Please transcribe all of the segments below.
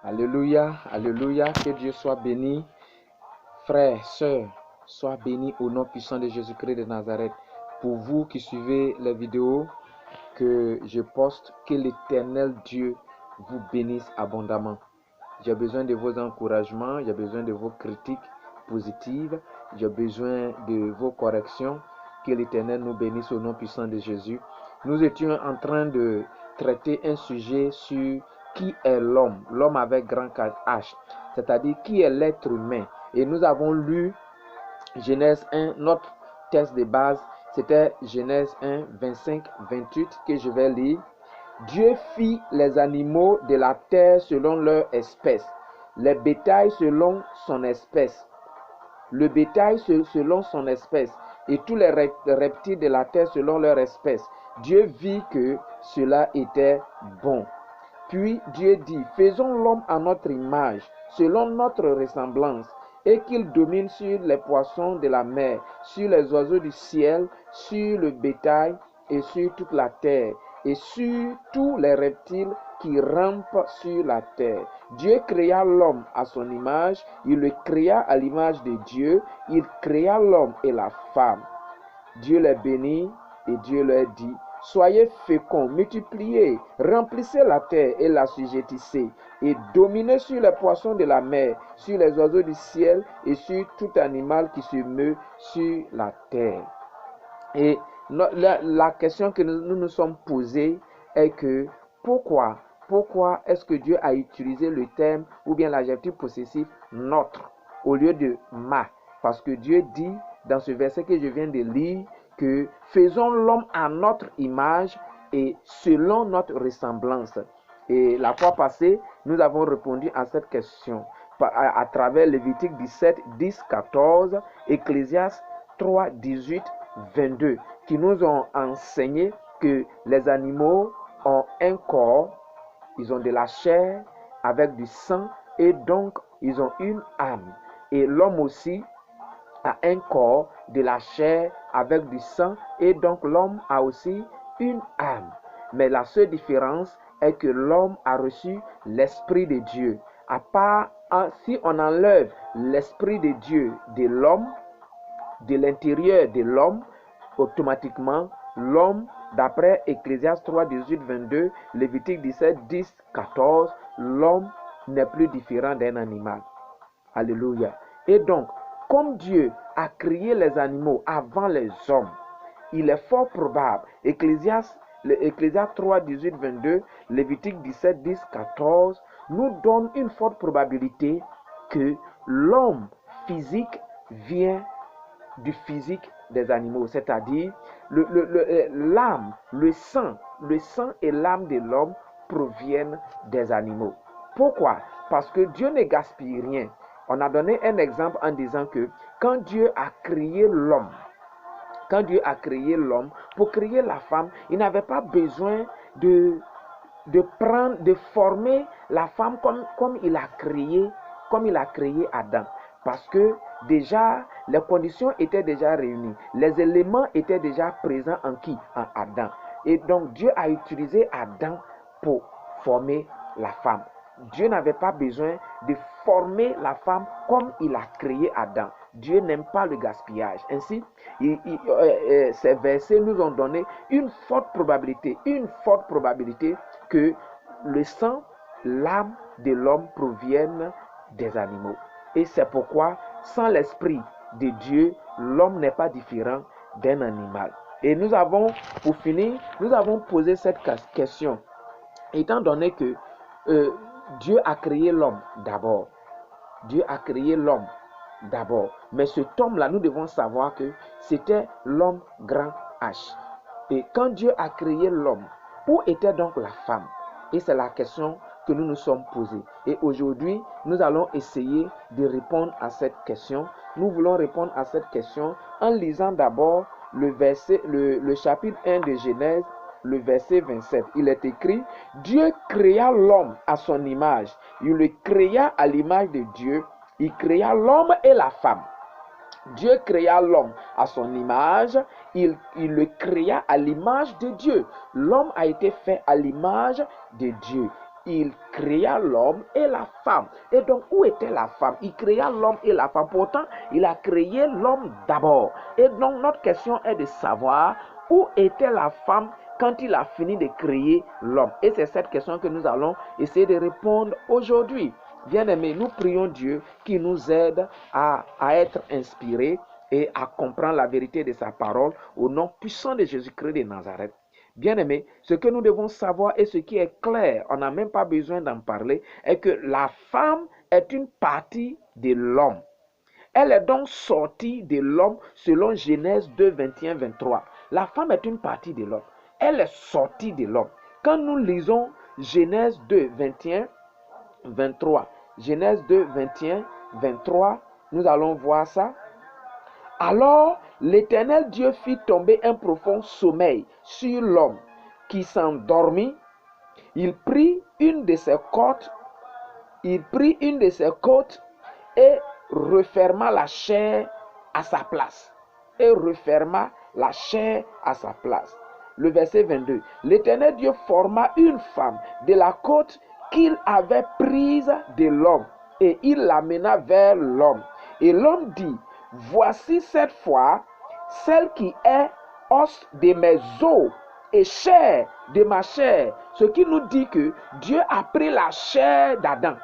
Alléluia, alléluia, que Dieu soit béni. Frères, sœurs, sois bénis au nom puissant de Jésus-Christ de Nazareth. Pour vous qui suivez les vidéos que je poste, que l'Éternel Dieu vous bénisse abondamment. J'ai besoin de vos encouragements, j'ai besoin de vos critiques positives, j'ai besoin de vos corrections. Que l'Éternel nous bénisse au nom puissant de Jésus. Nous étions en train de traiter un sujet sur qui est l'homme, l'homme avec grand H, c'est-à-dire qui est l'être humain. Et nous avons lu Genèse 1, notre texte de base, c'était Genèse 1, 25, 28 que je vais lire. Dieu fit les animaux de la terre selon leur espèce, les bétails selon son espèce, le bétail selon son espèce, et tous les reptiles de la terre selon leur espèce. Dieu vit que cela était bon. Puis Dieu dit, faisons l'homme à notre image, selon notre ressemblance, et qu'il domine sur les poissons de la mer, sur les oiseaux du ciel, sur le bétail et sur toute la terre, et sur tous les reptiles qui rampent sur la terre. Dieu créa l'homme à son image, il le créa à l'image de Dieu, il créa l'homme et la femme. Dieu les bénit et Dieu leur dit, soyez féconds, multipliez, remplissez la terre et l'assujettissez, et dominez sur les poissons de la mer, sur les oiseaux du ciel et sur tout animal qui se meut sur la terre. Et la question que nous nous sommes posée est que pourquoi est-ce que Dieu a utilisé le terme ou bien l'adjectif possessif notre au lieu de ma? Parce que Dieu dit dans ce verset que je viens de lire que faisons l'homme à notre image et selon notre ressemblance. Et la fois passée, nous avons répondu à cette question à travers Lévitique 17, 10, 14, Ecclésiaste 3, 18, 22, qui nous ont enseigné que les animaux ont un corps, ils ont de la chair avec du sang et donc ils ont une âme. Et l'homme aussi a un corps, de la chair avec du sang et donc l'homme a aussi une âme. Mais la seule différence est que l'homme a reçu l'Esprit de Dieu. À part, si on enlève l'Esprit de Dieu de l'homme, de l'intérieur de l'homme, automatiquement, l'homme, d'après Ecclésiaste 3, 18, 22, Lévitique 17, 10, 14, l'homme n'est plus différent d'un animal. Alléluia. Et donc, comme Dieu a créé les animaux avant les hommes, il est fort probable, Ecclésiaste 3, 18, 22, Lévitique 17, 10, 14, nous donne une forte probabilité que l'homme physique vient du physique des animaux, c'est-à-dire l'âme, le sang et l'âme de l'homme proviennent des animaux. Pourquoi? Parce que Dieu ne gaspille rien. On a donné un exemple en disant que quand Dieu a créé l'homme, pour créer la femme, il n'avait pas besoin de former la femme comme il a créé Adam. Parce que déjà, les conditions étaient déjà réunies. Les éléments étaient déjà présents en qui? En Adam. Et donc, Dieu a utilisé Adam pour former la femme. Dieu n'avait pas besoin de former la femme comme il a créé Adam. Dieu n'aime pas le gaspillage. Ainsi, ces versets nous ont donné une forte probabilité que le sang, l'âme de l'homme proviennent des animaux. Et c'est pourquoi, sans l'Esprit de Dieu, l'homme n'est pas différent d'un animal. Et nous avons, pour finir, posé cette question. Étant donné que Dieu a créé l'homme d'abord. Mais cet homme-là, nous devons savoir que c'était l'homme grand H. Et quand Dieu a créé l'homme, où était donc la femme? Et c'est la question que nous nous sommes posés. Et aujourd'hui, nous allons essayer de répondre à cette question. Nous voulons répondre à cette question en lisant d'abord le chapitre 1 de Genèse, le verset 27. Il est écrit, Dieu créa l'homme à son image. Il le créa à l'image de Dieu. Il créa l'homme et la femme. Dieu créa l'homme à son image, il le créa à l'image de Dieu. L'homme a été fait à l'image de Dieu. il créa l'homme et la femme. Et donc, où était la femme? Il créa l'homme et la femme. Pourtant, il a créé l'homme d'abord. Et donc, notre question est de savoir où était la femme quand il a fini de créer l'homme. Et c'est cette question que nous allons essayer de répondre aujourd'hui. Bien-aimés, nous prions Dieu qui nous aide à être inspirés et à comprendre la vérité de sa parole au nom puissant de Jésus-Christ de Nazareth. Bien-aimés, ce que nous devons savoir et ce qui est clair, on n'a même pas besoin d'en parler, est que la femme est une partie de l'homme. Elle est donc sortie de l'homme selon Genèse 2, 21, 23. La femme est une partie de l'homme. Elle est sortie de l'homme. Quand nous lisons Genèse 2, 21, 23, Genèse 2, 21, 23, nous allons voir ça. Alors, l'Éternel Dieu fit tomber un profond sommeil sur l'homme qui s'endormit. Il prit une de ses côtes, et referma la chair à sa place. Le verset 22. L'Éternel Dieu forma une femme de la côte qu'il avait prise de l'homme et il l'amena vers l'homme. Et l'homme dit, voici cette fois celle qui est os de mes os et chair de ma chair. Ce qui nous dit que Dieu a pris la chair d'Adam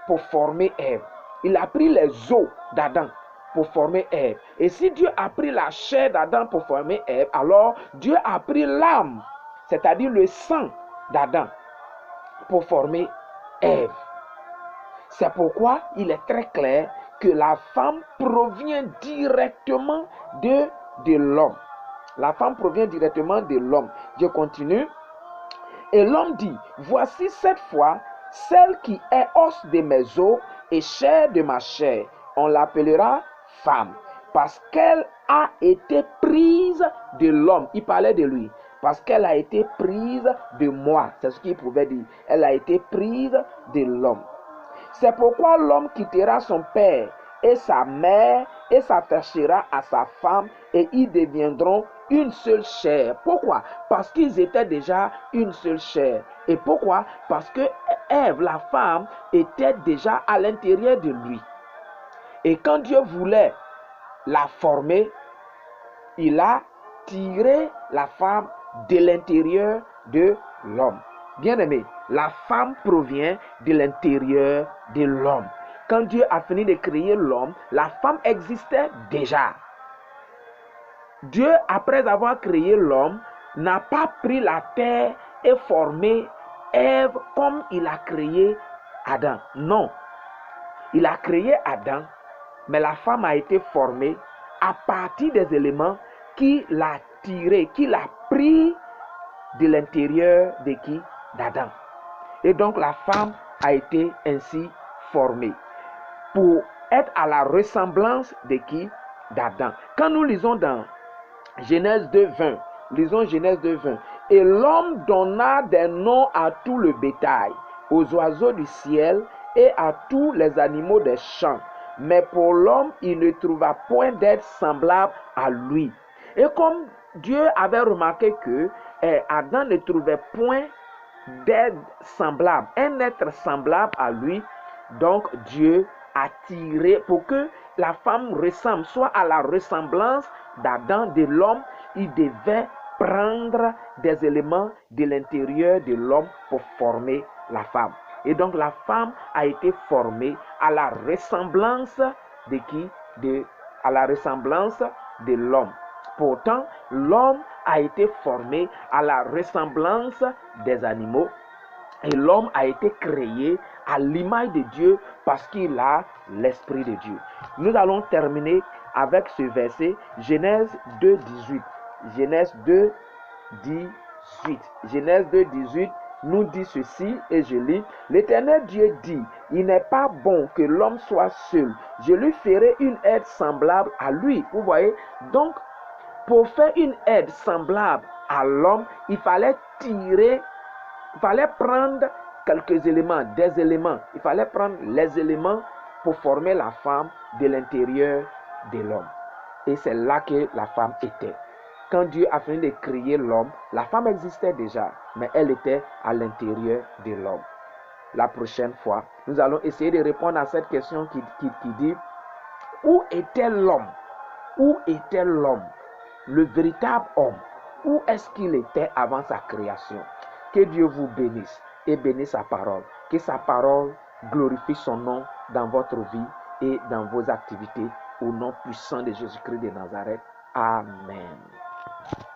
pour former Ève. Il a pris les os d'Adam pour former Ève. Et si Dieu a pris la chair d'Adam pour former Ève, alors Dieu a pris l'âme, c'est-à-dire le sang d'Adam, pour former Ève. C'est pourquoi il est très clair que la femme provient directement de l'homme. La femme provient directement de l'homme. Je continue. Et l'homme dit, voici cette fois celle qui est os de mes os et chair de ma chair. On l'appellera femme parce qu'elle a été prise de l'homme. Il parlait de lui. Parce qu'elle a été prise de moi. C'est ce qu'il pouvait dire. Elle a été prise de l'homme. C'est pourquoi l'homme quittera son père et sa mère et s'attachera à sa femme et ils deviendront une seule chair. Pourquoi? Parce qu'ils étaient déjà une seule chair. Et pourquoi? Parce que Ève, la femme, était déjà à l'intérieur de lui. Et quand Dieu voulait la former, il a tiré la femme de l'intérieur de l'homme. Bien-aimé, la femme provient de l'intérieur de l'homme. Quand Dieu a fini de créer l'homme, la femme existait déjà. Dieu, après avoir créé l'homme, n'a pas pris la terre et formé Ève comme il a créé Adam. Non. Il a créé Adam, mais la femme a été formée à partir des éléments qu'il a tirés, qu'il a pris de l'intérieur de qui? D'Adam. Et donc la femme a été ainsi formée pour être à la ressemblance de qui? D'Adam. Quand nous lisons dans Genèse 2:20, lisons Genèse 2:20. Et l'homme donna des noms à tout le bétail, aux oiseaux du ciel et à tous les animaux des champs. Mais pour l'homme, il ne trouva point d'être semblable à lui. Et comme Dieu avait remarqué que Adam ne trouvait point d'être semblable, un être semblable à lui, donc Dieu a tiré pour que la femme ressemble, soit à la ressemblance d'Adam, de l'homme, il devait prendre des éléments de l'intérieur de l'homme pour former la femme. Et donc la femme a été formée à la ressemblance de qui? À la ressemblance de l'homme. Pourtant, l'homme a été formé à la ressemblance des animaux. Et l'homme a été créé à l'image de Dieu parce qu'il a l'Esprit de Dieu. Nous allons terminer avec ce verset, Genèse 2:18. Genèse 2:18. Genèse 2:18 nous dit ceci, et je lis. L'Éternel Dieu dit, il n'est pas bon que l'homme soit seul. Je lui ferai une aide semblable à lui. Vous voyez? Donc, pour faire une aide semblable à l'homme, il fallait prendre quelques éléments, des éléments. Il fallait prendre les éléments pour former la femme de l'intérieur de l'homme. Et c'est là que la femme était. quand Dieu a fini de créer l'homme, la femme existait déjà, mais elle était à l'intérieur de l'homme. La prochaine fois, nous allons essayer de répondre à cette question qui dit, où était l'homme? Où était l'homme? Le véritable homme. Où est-ce qu'il était avant sa création? Que Dieu vous bénisse et bénisse sa parole. Que sa parole glorifie son nom dans votre vie et dans vos activités. Au nom puissant de Jésus-Christ de Nazareth. Amen.